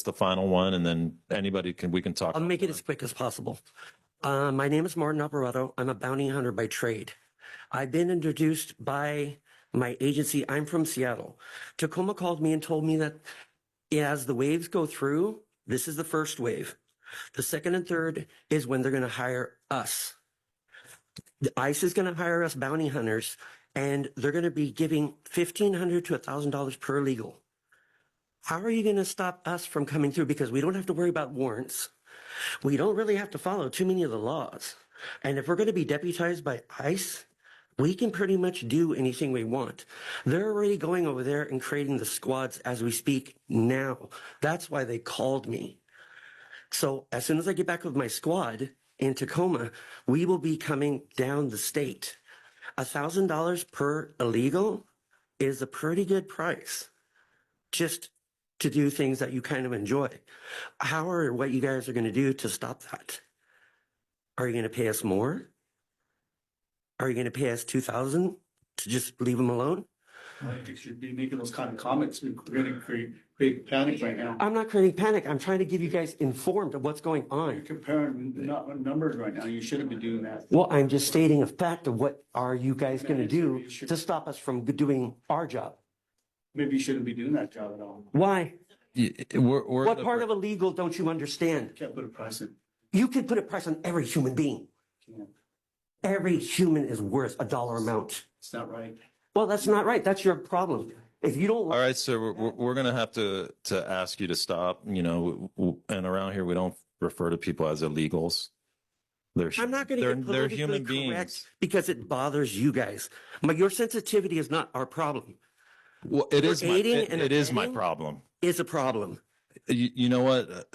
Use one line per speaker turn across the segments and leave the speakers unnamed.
the final one, and then we can talk.
I'll make it as quick as possible. My name is Martin Alvarado. I'm a bounty hunter by trade. I've been introduced by my agency. I'm from Seattle. Tacoma called me and told me that as the waves go through, this is the first wave. The second and third is when they're going to hire us. The ICE is going to hire us bounty hunters, and they're going to be giving $1,500 to $1,000 per illegal. How are you going to stop us from coming through? Because we don't have to worry about warrants. We don't really have to follow too many of the laws. And if we're going to be deputized by ICE, we can pretty much do anything we want. They're already going over there and creating the squads as we speak now. That's why they called me. So as soon as I get back with my squad in Tacoma, we will be coming down the state. $1,000 per illegal is a pretty good price just to do things that you kind of enjoy. How or what you guys are going to do to stop that? Are you going to pay us more? Are you going to pay us $2,000 to just leave them alone?
I think you should be making those kind of comments. We're going to create panic right now.
I'm not creating panic. I'm trying to give you guys informed of what's going
You're
on.
comparing numbers right now. You shouldn't be doing that.
Well, I'm just stating a fact of what are you guys going to do to stop us from doing our job.
Maybe you shouldn't be doing that job at all.
Why? What part of
it?
illegal don't you understand?
Can't put a price in.
You can put a price on every human being.
Can't.
Every human is worth a dollar amount.
It's not right.
Well, that's not right. That's your problem. If you don't
All right, sir, we're going to have to ask you to stop. You know, and around here we don't refer to people as illegals.
I'm not going to get
they're
politically
human
correct
beings.
because it bothers you guys. But your sensitivity is not our problem.
Well, it is
Aiding and
my
abetting
problem.
Is a problem.
You know what?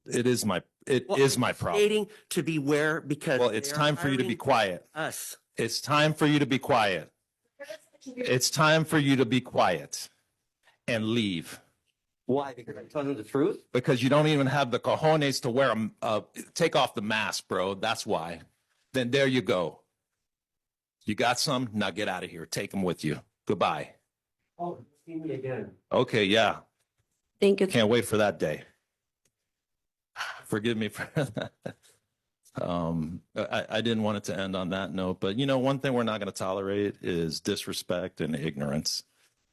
It is my problem.
Stating to beware because
It's time for you to be quiet.
Us.
It's time for you to be quiet. It's time for you to be quiet and leave.
Why? Because I'm telling the truth.
Because you don't even have the cojones to wear take off the mask, bro. That's why. Then there you go. You got some? Now get out of here. Take them with you. Goodbye.
Oh, see me again.
Okay, yeah.
Thank you.
Can't wait for that day. Forgive me for that. I didn't want it to end on that note, but you know, one thing we're not going to tolerate is disrespect and ignorance.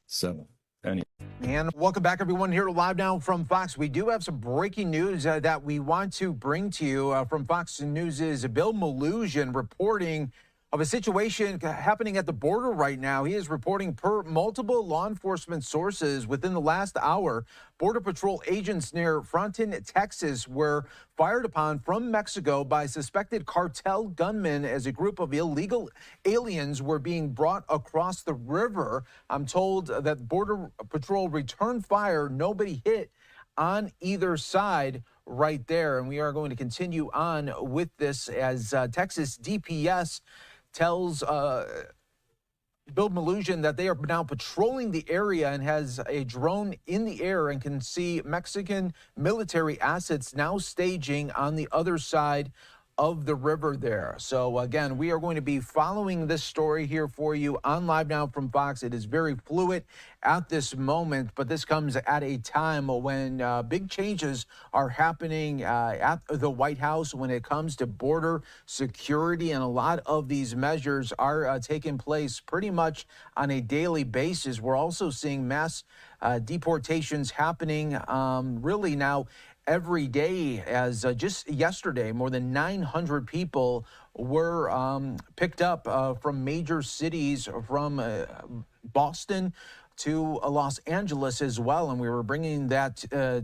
So, anyway.
And welcome back, everyone, here live now from Fox. We do have some breaking news that we want to bring to you from Fox News' Bill Malhusian reporting of a situation happening at the border right now. He is reporting per multiple law enforcement sources within the last hour, Border Patrol agents near Fronton, Texas, were fired upon from Mexico by suspected cartel gunmen as a group of illegal aliens were being brought across the river. I'm told that Border Patrol returned fire. Nobody hit on either side right there. And we are going to continue on with this as Texas DPS tells Bill Malhusian that they are now patrolling the area and has a drone in the air and can see Mexican military assets now staging on the other side of the river there. So again, we are going to be following this story here for you on Live Now from Fox. It is very fluid at this moment, but this comes at a time when big changes are happening at the White House when it comes to border security, and a lot of these measures are taking place pretty much on a daily basis. We're also seeing mass deportations happening really now every day, as just yesterday, more than 900 people were picked up from major cities, from Boston to Los Angeles as well. And we were bringing that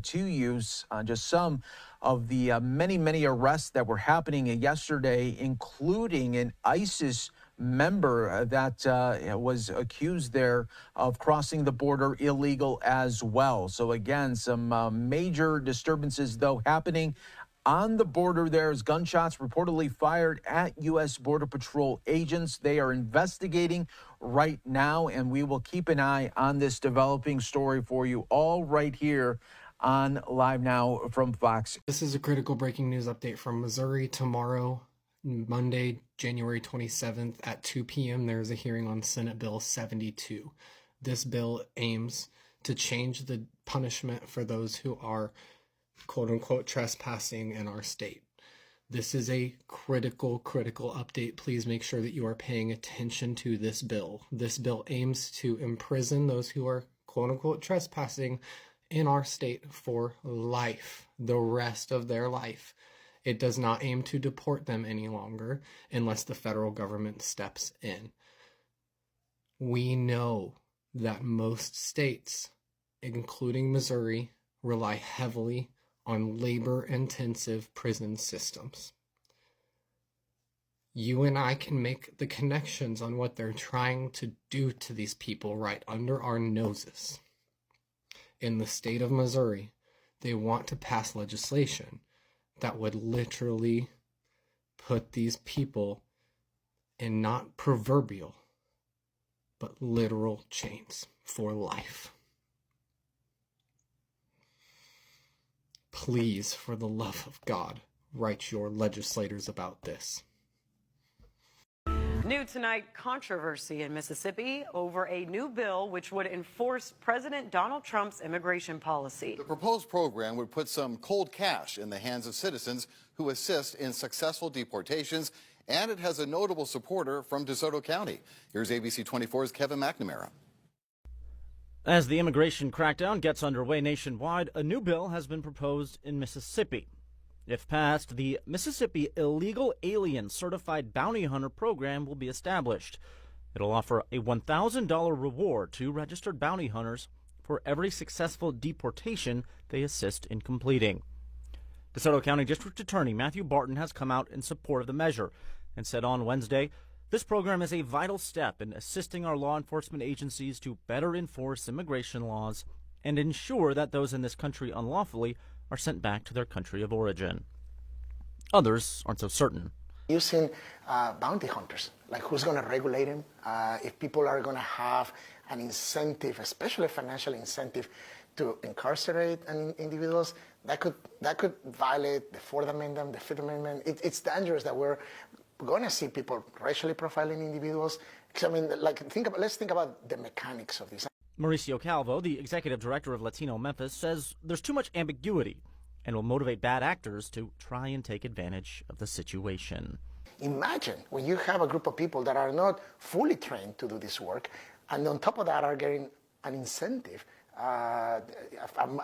to you, just some of the many arrests that were happening yesterday, including an ISIS member that was accused there of crossing the border illegal as well. So again, some major disturbances though happening on the border. There's gunshots reportedly fired at U.S. Border Patrol agents. They are investigating right now, and we will keep an eye on this developing story for you all right here on Live Now from Fox.
This is a critical breaking news update from Missouri. Tomorrow, Monday, January 27th at 2 p.m., there is a hearing on Senate Bill 72. This bill aims to change the punishment for those who are quote unquote trespassing in our state. This is a critical update. Please make sure that you are paying attention to this bill. This bill aims to imprison those who are quote unquote trespassing in our state for life, the rest of their life. It does not aim to deport them any longer unless the federal government steps in. We know that most states, including Missouri, rely heavily on labor-intensive prison systems. You and I can make the connections on what they're trying to do to these people right under our noses. In the state of Missouri, they want to pass legislation that would literally put these people in not proverbial, but literal chains for life. Please, for the love of God, write your legislators about this.
New tonight, controversy in Mississippi over a new bill which would enforce President Donald Trump's immigration policy.
The proposed program would put some cold cash in the hands of citizens who assist in successful deportations, and it has a notable supporter from DeSoto County. Here's ABC 24's Kevin McNamara.
As the immigration crackdown gets underway nationwide, a new bill has been proposed in Mississippi. If passed, the Mississippi Illegal Alien Certified Bounty Hunter program will be established. It'll offer a $1,000 reward to registered bounty hunters for every successful deportation they assist in completing. DeSoto County District Attorney Matthew Barton has come out in support of the measure and said on Wednesday, this program is a vital step in assisting our law enforcement agencies to better enforce immigration laws and ensure that those in this country unlawfully are sent back to their country of origin. Others aren't so certain.
Using bounty hunters, like who's going to regulate them? If people are going to have an incentive, especially a financial incentive, to incarcerate individuals, that could violate the Fourth Amendment, the Fifth Amendment. It's dangerous that we're going to see people racially profiling individuals. I mean, like, let's think about the mechanics of this.
Mauricio Calvo, the executive director of Latino Memphis, says there's too much ambiguity and will motivate bad actors to try and take advantage of the situation. Imagine
when you have a group of people that are not fully trained to do this work, and on top of that are getting an incentive, a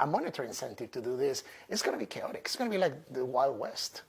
monetary incentive to do this. It's going to be chaotic. It's going to be like the Wild West.